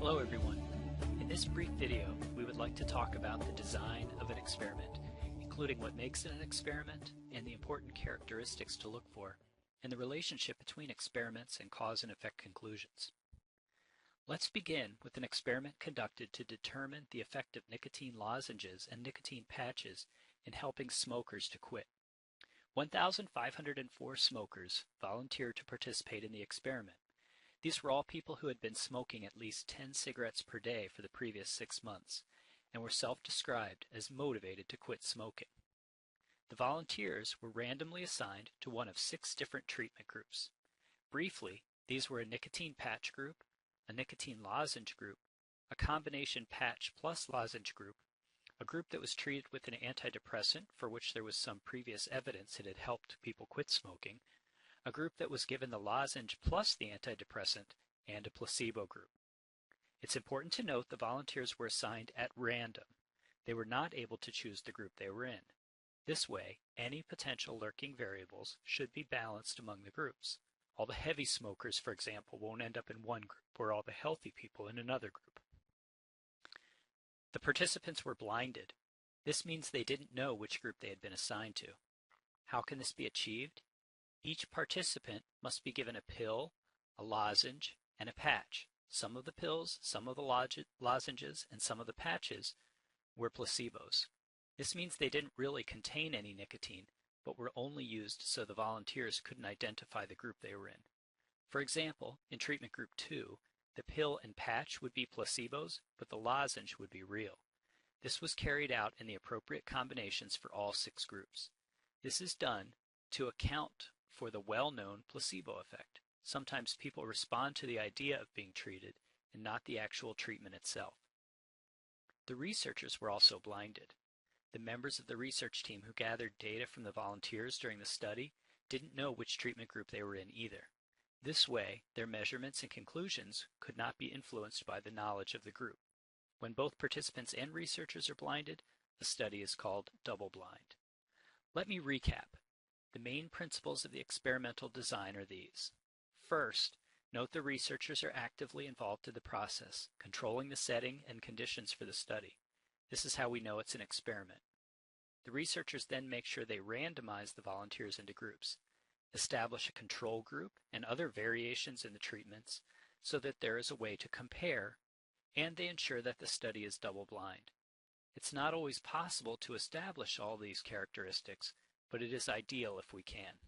Hello everyone. In this brief video, we would like to talk about the design of an experiment, including what makes it an experiment and the important characteristics to look for, and the relationship between experiments and cause and effect conclusions. Let's begin with an experiment conducted to determine the effect of nicotine lozenges and nicotine patches in helping smokers to quit. 1,504 smokers volunteered to participate in the experiment. These were all people who had been smoking at least 10 cigarettes per day for the previous 6 months and were self-described as motivated to quit smoking. The volunteers were randomly assigned to one of 6 different treatment groups. Briefly, these were a nicotine patch group, a nicotine lozenge group, a combination patch plus lozenge group, a group that was treated with an antidepressant for which there was some previous evidence it had helped people quit smoking, a group that was given the lozenge plus the antidepressant, and a placebo group. It's important to note the volunteers were assigned at random. They were not able to choose the group they were in. This way, any potential lurking variables should be balanced among the groups. All the heavy smokers, for example, won't end up in one group, or all the healthy people in another group. The participants were blinded. This means they didn't know which group they had been assigned to. How can this be achieved? Each participant must be given a pill, a lozenge, and a patch. Some of the pills, some of the lozenges, and some of the patches were placebos. This means they didn't really contain any nicotine, but were only used so the volunteers couldn't identify the group they were in. For example, in treatment group 2, the pill and patch would be placebos, but the lozenge would be real. This was carried out in the appropriate combinations for all 6 groups. This is done to account for the well-known placebo effect. Sometimes people respond to the idea of being treated and not the actual treatment itself. The researchers were also blinded. The members of the research team who gathered data from the volunteers during the study didn't know which treatment group they were in either. This way, their measurements and conclusions could not be influenced by the knowledge of the group. When both participants and researchers are blinded, the study is called double-blind. Let me recap. The main principles of the experimental design are these. First, note the researchers are actively involved in the process, controlling the setting and conditions for the study. This is how we know it's an experiment. The researchers then make sure they randomize the volunteers into groups, establish a control group and other variations in the treatments so that there is a way to compare, and they ensure that the study is double-blind. It's not always possible to establish all these characteristics, but it is ideal if we can.